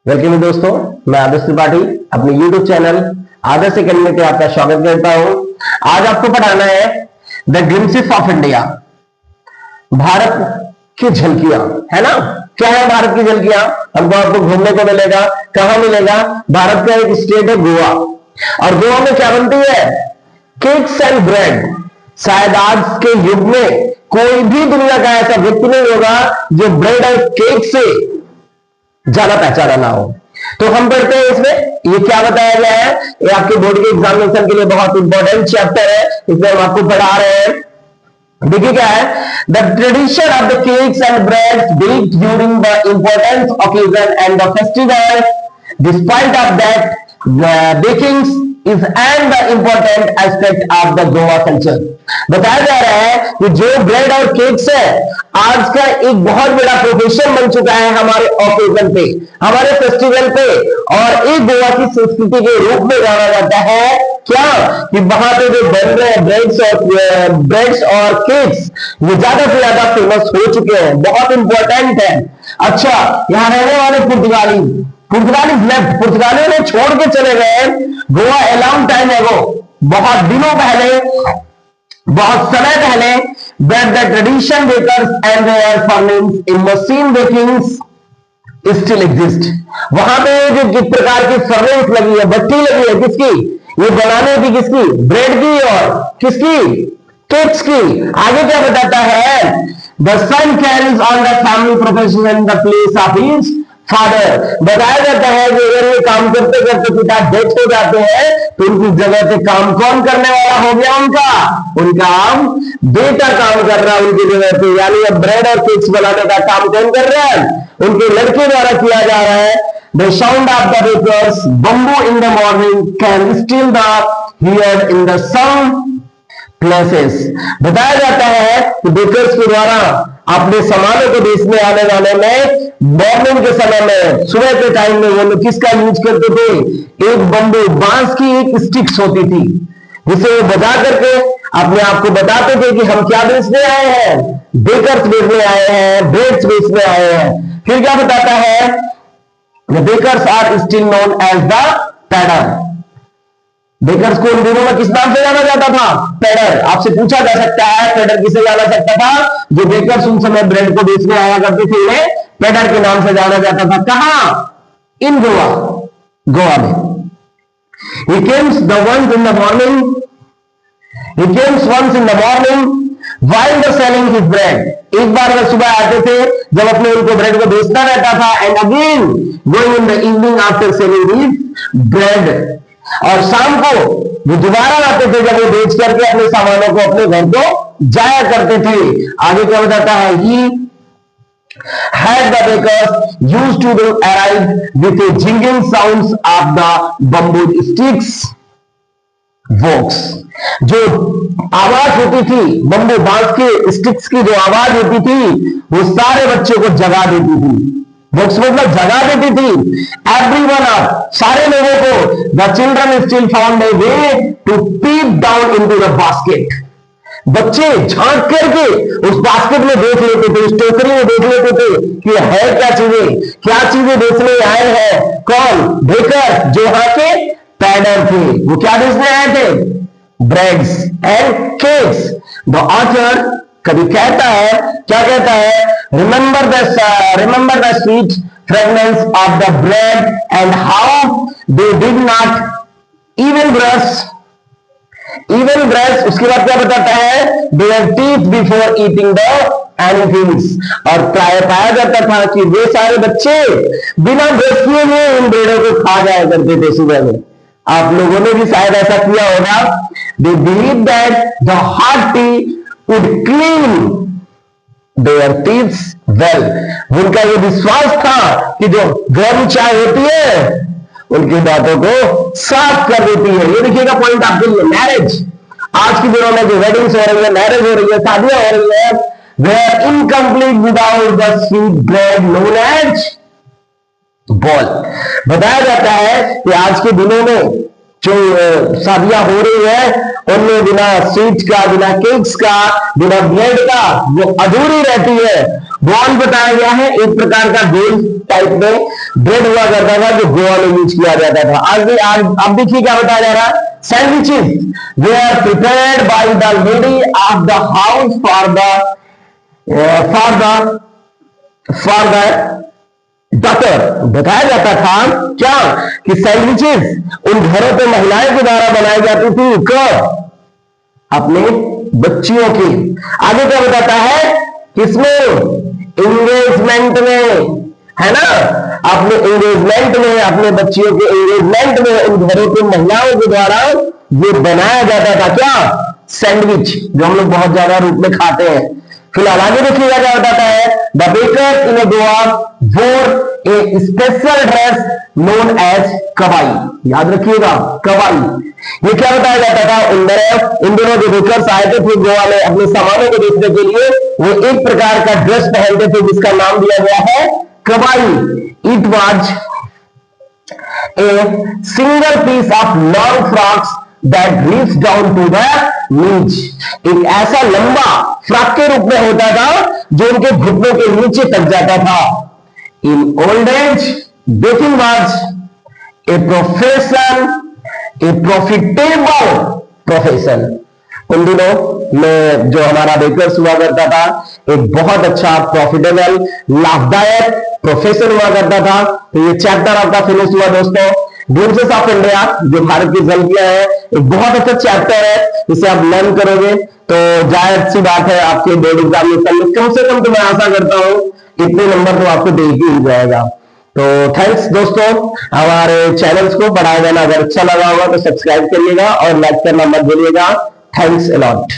Welcome दोस्तों, मैं आदर्श त्रिपाठी अपने YouTube चैनल आदर्श अकेडमी पे आपका स्वागत करता हूं। आज आपको पढ़ाना है the glimpses of India, Bharat की झलकियां, है ना। क्या है भारत की झलकियां? हमको आपको घूमने को मिलेगा। कहां मिलेगा? भारत का एक स्टेट है गोवा, और गोवा में क्या बनती है? Cakes and bread. शायद आज के युग में कोई भी दुनिया का ऐसा व्यक्ति नहीं होगा जो ब्रेड और केक से ज्यादा पहचाना ना हो। तो हम पढ़ते हैं इसमें ये क्या बताया गया है। ये आपके बोर्ड के एग्जामिनेशन के लिए बहुत इंपॉर्टेंट चैप्टर है, इसमें हम आपको पढ़ा रहे हैं। देखिए क्या है, the tradition of the cakes and breads baked during the important occasion and the festival, despite of that baking is and the important aspect of the Goa culture। बताया जा रहा है कि जो ब्रेड और केक्स है आज का एक बहुत बड़ा प्रोफेशन बन चुका है हमारे ओकेजन पे, हमारे फेस्टिवल पे, और एक गोवा की संस्कृति के रूप में जाना जाता है। क्या कि वहां पे जो बन रहे हैं ब्रेड्स और केक्स, ये ज्यादा से ज्यादा फेमस हो चुके हैं, बहुत इंपॉर्टेंट है। अच्छा, यहाँ रहने वाले पुर्तगालियों ने छोड़ के चले गए गोवा ए लॉन्ग टाइम एगो, बहुत दिनों पहले, बहुत समय पहले, that the tradition bakers and their furnishings in machine baking still exist। वहां पे जो किस प्रकार की फर्नेस लगी है, भट्टी लगी है, किसकी? ये बनाने की, किसकी? ब्रेड की और किसकी? केक्स की। आगे क्या बताता है? The son carries on the family profession and the place of his father. बताया जाता है कि अगर ये काम करते करते पिता डेथ हो जाते हैं तो उनकी जगह पे काम कौन करने वाला हो गया? उनका बेटा काम कर रहा है उनकी जगह पे। यानी अब ब्रेड और केक्स बनाने का काम कौन कर रहा है? उनके लड़के द्वारा किया जा रहा है। The sound of the bakers bamboo in the morning can still the hear in the some places. बताया जाता है कि बेकर्स के द्वारा अपने सामानों को बेचने आने वाले में मॉर्निंग के समय में, सुबह के टाइम में वो लोग किसका यूज करते थे? एक बम्बू, बांस की एक स्टिक्स होती थी, जिसे वो बजा करके अपने आप को बताते थे कि हम क्या बेचने आए हैं? बेकर्स बेचने आए हैं, ब्रेड्स बेचने आए हैं। फिर क्या बताता है? The bakers are still known as the पैडर। बेकर्स को उन दिनों में किस नाम से जाना जाता था? पेडर। आपसे पूछा जा सकता है पेडर किसे जाना सकता था? जो बेकर्स उन समय ब्रेड को बेचने आया करते थे उन्हें पेडर के नाम से जाना जाता था। कहां? इन गोवा में। He comes once in the morning while the selling his bread। एक बार वह सुबह आते थे जब अपने उनको ब्रेड को बेचना रहता था, and again going in the evening after selling his bread. और शाम को वो दोबारा आते थे जब वो बेच करके अपने सामानों को अपने घर को जाया करते थे। आगे क्या बताता है? He had the bakers used to arrive with a jingling sounds of the bamboo sticks works। जो आवाज होती थी बम्बू बांस के स्टिक्स की, जो आवाज होती थी वो सारे बच्चों को जगा देती थी। बुक्स मतलब जगा देती थी। एवरीवन अप, सारे लोगों को। The children still found a way to peep down into the basket. बच्चे झांक करके उस बास्केट में देख लेते थे, उस टोकरी में देख लेते थे कि है क्या चीजें बेचने आए हैं। कौन? बेकर, जो यहाँ के पैडर थे। वो क्या बेचने आए थे? Breads and cakes. The author कभी कहता है, क्या कहता है? Remember the sweet fragrance of the bread and how they did not even brush. उसके बाद क्या बताता है? Their teeth before eating the anythings. और पाया जाता था कि वे सारे बच्चे बिना ब्रश किए हुए इन ब्रेडों को खा जाया करते थे सुबह में। आप लोगों ने भी शायद ऐसा किया होगा। They believe that the hot T would clean their teeth well। उनका ये विश्वास था कि जो गर्म चाय होती है उनके दांतों को साफ कर देती है। ये देखिएगा पॉइंट आपके लिए। मैरिज, आज के दिनों में जो वेडिंग्स हो रही है, मैरिज हो रही है, शादियां हो रही है, वे are incomplete without the sweet bread known as बॉल। बताया जाता है कि आज के दिनों में जो शादियां हो रही है उनमें बिना स्वीट्स का, बिना केक्स का, बिना ब्रेड का वो अधूरी रहती है। बॉल बताया गया है एक प्रकार का गोल टाइप में ब्रेड हुआ करता था जो गोवा में यूज किया जाता था। आज अब देखिए क्या बताया जा रहा है, sandwiches they are prepared by the lady of the house for the doctor. बताया जाता था क्या कि सैंडविचेस उन घरों पे महिलाएं के द्वारा बनाई जाती थी, कब? अपने बच्चियों की। आगे क्या बताता है, किसमें? एंगेजमेंट में, है ना? अपने एंगेजमेंट में, अपने बच्चियों के एंगेजमेंट में उन घरों पे महिलाओं के द्वारा ये बनाया जाता था क्या? सैंडविच, जो हम लोग बहुत ज्यादा रूप में खाते हैं। फिलहाल आगे देखिएगा क्या बताता है, द बेकर इन गोवा वोर ए स्पेशल ड्रेस नोन एज कवाई। याद रखिएगा, कवाई। ये क्या बताया जाता था, इन दिनों जो बेकर्स आए थे गोवा में अपने सामानों को बेचने के लिए, वो एक प्रकार का ड्रेस पहनते थे जिसका नाम दिया गया है कवाई। It was a single piece of long frocks that reach down to the knees. एक ऐसा लंबा फ्रॉक के रूप में होता था जो उनके घुटनों के नीचे तक जाता था। In old age baking was a profession, A profitable profession. उन दिनों में जो हमारा बेकर्स हुआ करता था एक बहुत अच्छा प्रॉफिटेबल लाभदायक प्रोफेशन हुआ करता था। तो ये चैप्टर आपका फिनिश हुआ दोस्तों। ड्रीम्स ऑफ इंडिया जो भारत की जल्दियां है, एक बहुत अच्छा चैप्टर है, इसे आप लर्न करोगे तो जायज सी बात है आपके बोर्ड एग्जामिनेशन में कम से कम तो मैं आशा करता हूं इतने नंबर तो आपको दे ही मिल जाएगा। तो थैंक्स दोस्तों, हमारे चैनल्स को बढ़ाया जाना अगर अच्छा लगा होगा तो सब्सक्राइब करिएगा और लाइक करना मत भूलिएगा। Thanks a lot.